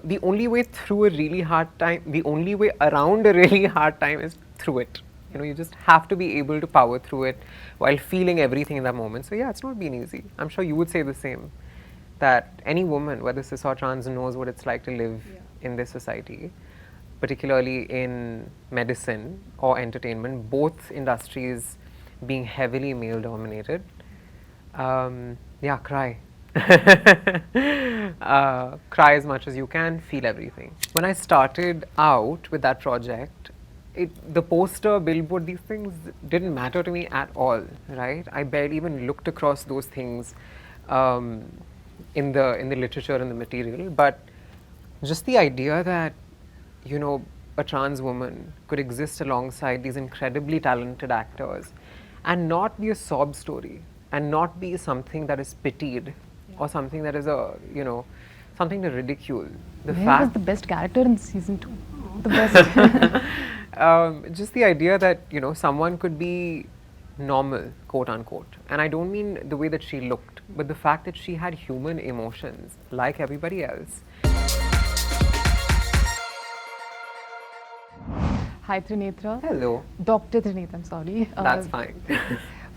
the only way through a really hard time, the only way around a really hard time is through it. You know, you just have to be able to power through it while feeling everything in that moment. So yeah, it's not been easy. I'm sure you would say the same, that any woman, whether cis or trans, knows what it's like to live in this society, particularly in medicine or entertainment, both industries being heavily male dominated. Yeah, cry. Cry as much as you can, feel everything. When I started out with that project, the poster, billboard, these things didn't matter to me at all, right? I barely even looked across those things in the literature and the material, but just the idea that, you know, a trans woman could exist alongside these incredibly talented actors and not be a sob story and not be something that is pitied or something that is a, you know, something to ridicule. Gera was the best character in season 2. The best. Just the idea that, you know, someone could be normal, quote unquote. And I don't mean the way that she looked, but the fact that she had human emotions like everybody else. Hi Trinetra. Hello. Dr. Trinetra, I'm sorry. That's fine.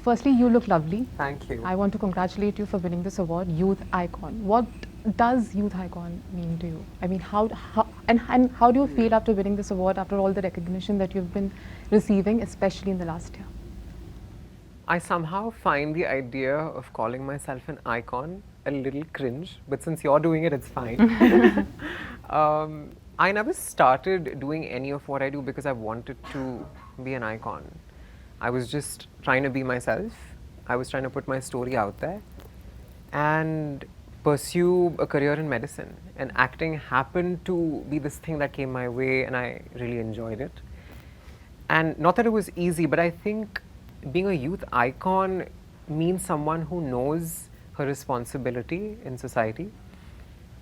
Firstly, you look lovely. Thank you. I want to congratulate you for winning this award, Youth Icon. What does Youth Icon mean to you? I mean, how do you feel after winning this award, after all the recognition that you've been receiving, especially in the last year? I somehow find the idea of calling myself an icon a little cringe, but since you're doing it, it's fine. I never started doing any of what I do because I wanted to be an icon. I was just trying to be myself. I was trying to put my story out there and pursue a career in medicine. And acting happened to be this thing that came my way, and I really enjoyed it. And not that it was easy, but I think being a youth icon means someone who knows her responsibility in society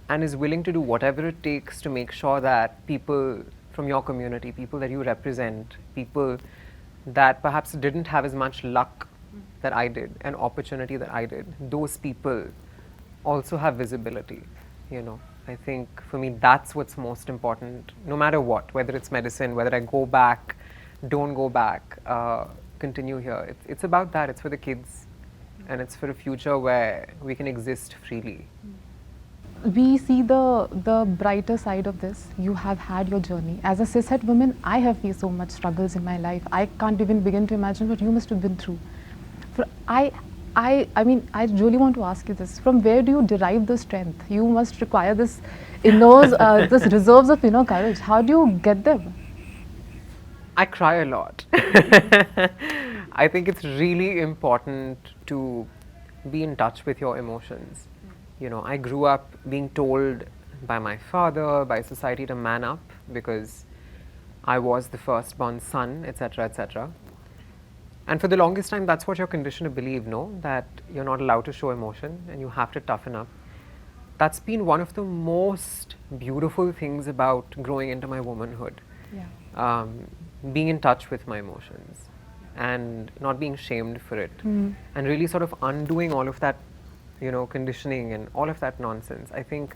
and is willing to do whatever it takes to make sure that people from your community, people that you represent, people that perhaps didn't have as much luck that I did, and opportunity that I did, those people also have visibility, you know. I think for me that's what's most important, no matter what, whether it's medicine, whether I go back, don't go back, continue here. It's about that, it's for the kids, and it's for a future where we can exist freely. We see the brighter side of this. You have had your journey. As a cishet woman, I have faced so much struggles in my life. I can't even begin to imagine what you must have been through. I mean, I really want to ask you this. From where do you derive the strength? You must require this this reserves of inner courage. How do you get them? I cry a lot. I think it's really important to be in touch with your emotions. You know, I grew up being told by my father, by society to man up because I was the firstborn son, etc., etc. And for the longest time, that's what you're conditioned to believe, no? That you're not allowed to show emotion and you have to toughen up. That's been one of the most beautiful things about growing into my womanhood. Yeah. Being in touch with my emotions and not being shamed for it. And really sort of undoing all of that, you know, conditioning and all of that nonsense. I think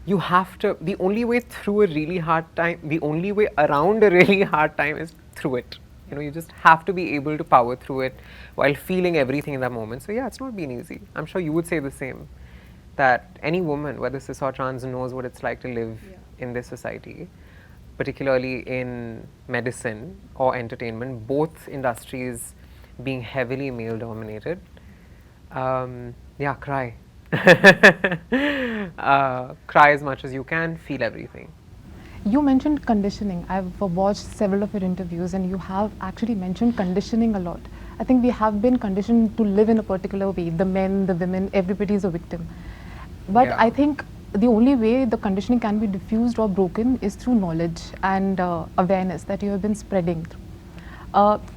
you have to, the only way through a really hard time, the only way around a really hard time is through it. You know, you just have to be able to power through it while feeling everything in that moment. So yeah, it's not been easy. I'm sure you would say the same, that any woman, whether cis or trans, knows what it's like to live in this society, particularly in medicine or entertainment, both industries being heavily male dominated. Yeah, cry. Cry as much as you can, feel everything. You mentioned conditioning. I've watched several of your interviews and you have actually mentioned conditioning a lot. I think we have been conditioned to live in a particular way. The men, the women, everybody is a victim. But I think the only way the conditioning can be diffused or broken is through knowledge and awareness that you have been spreading.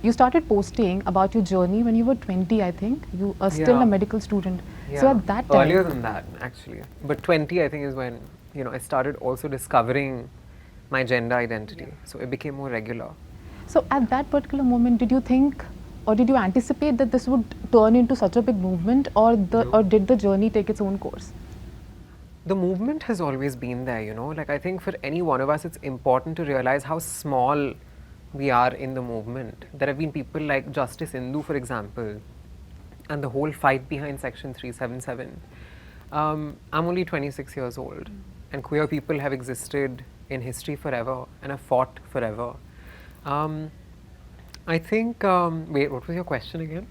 You started posting about your journey when you were 20, I think. You are still a medical student. Yeah. So at that time... Earlier than that, actually. But 20, I think, is when, you know, I started also discovering my gender identity. So it became more regular. So at that particular moment, did you think or did you anticipate that this would turn into such a big movement, or did the journey take its own course? The movement has always been there, you know. Like, I think for any one of us, it's important to realize how small we are in the movement. There have been people like Justice Indu, for example, and the whole fight behind Section 377. I'm only 26 years old, and queer people have existed in history forever and have fought forever. I think, wait, what was your question again?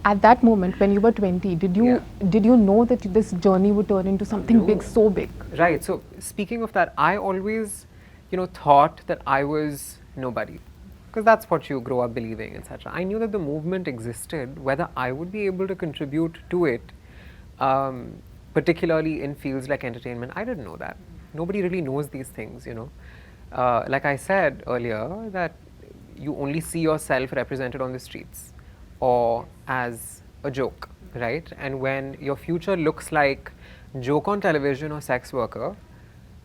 At that moment, when you were 20, did you know that this journey would turn into something big, so big? Right. So speaking of that, I always, you know, thought that I was nobody, because that's what you grow up believing, etc. I knew that the movement existed. Whether I would be able to contribute to it, particularly in fields like entertainment, I didn't know that. Nobody really knows these things, you know. Like I said earlier, that you only see yourself represented on the streets or as a joke, right? And when your future looks like joke on television or sex worker,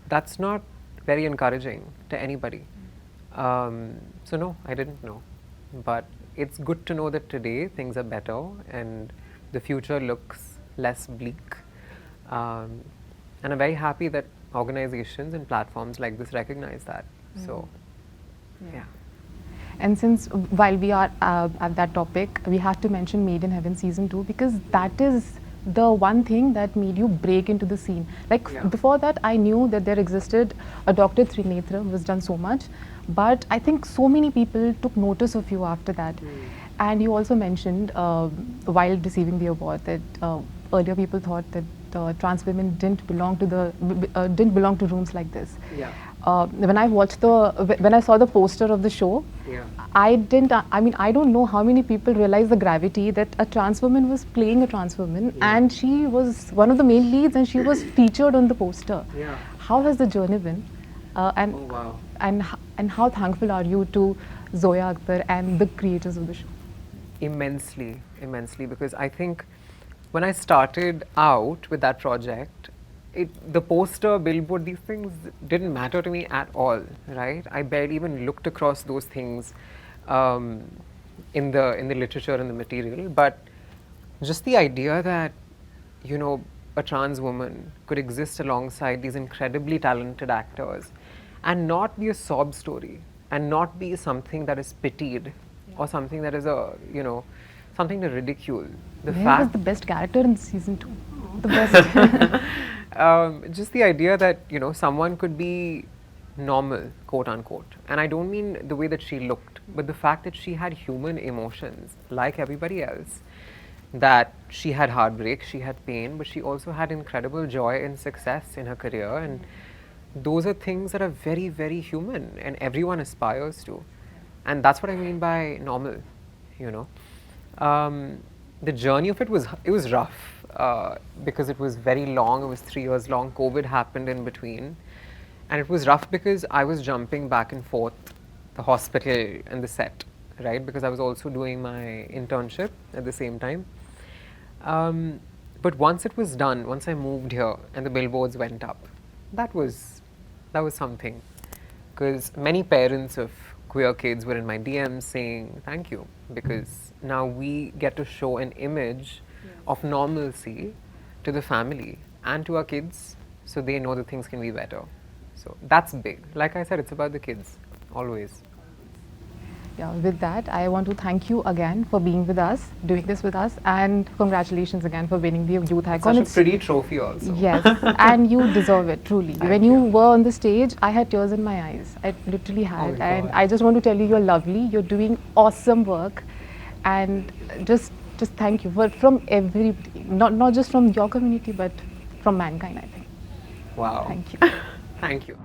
that's not very encouraging to anybody. So no, I didn't know. But it's good to know that today things are better and the future looks less bleak. And I'm very happy that organizations and platforms like this recognize that. So, yeah. And since while we are at that topic, we have to mention Made in Heaven season 2, because that is the one thing that made you break into the scene. Like before that, I knew that there existed a Dr. Trinetra who has done so much, but I think so many people took notice of you after that. And you also mentioned while receiving the award that earlier people thought that trans women didn't belong to rooms like this. Yeah. When I saw the poster of the show, I don't know how many people realize the gravity that a trans woman was playing a trans woman, and she was one of the main leads, and she was featured on the poster. How has the journey been? And how thankful are you to Zoya Akhtar and the creators of the show? Immensely, immensely, because I think when I started out with that project, the poster, billboard, these things didn't matter to me at all, right? I barely even looked across those things in the literature and the material, but just the idea that, you know, a trans woman could exist alongside these incredibly talented actors and not be a sob story and not be something that is pitied or something that is something to ridicule. Where was the best character in season 2? The best. Just the idea that, you know, someone could be normal, quote unquote. And I don't mean the way that she looked, but the fact that she had human emotions like everybody else, that she had heartbreak, she had pain, but she also had incredible joy and success in her career. And those are things that are very, very human and everyone aspires to. And that's what I mean by normal, you know. The journey of it was rough because it was very long. It was 3 years long. COVID happened in between, and it was rough because I was jumping back and forth the hospital and the set, right? Because I was also doing my internship at the same time. But once it was done, once I moved here and the billboards went up, that was something, because many parents of queer kids were in my DMs saying thank you, because now we get to show an image of normalcy to the family and to our kids, so they know that things can be better. So that's big. Like I said, it's about the kids, always. Yeah, with that, I want to thank you again for being with us, doing this with us, and congratulations again for winning the Youth Icon. Such a pretty trophy also. Yes, and you deserve it, truly. When you were on the stage, I had tears in my eyes. I literally had. And I just want to tell you, you're lovely. You're doing awesome work. And just thank you from everybody, not just from your community, but from mankind, I think. Wow. Thank you. Thank you.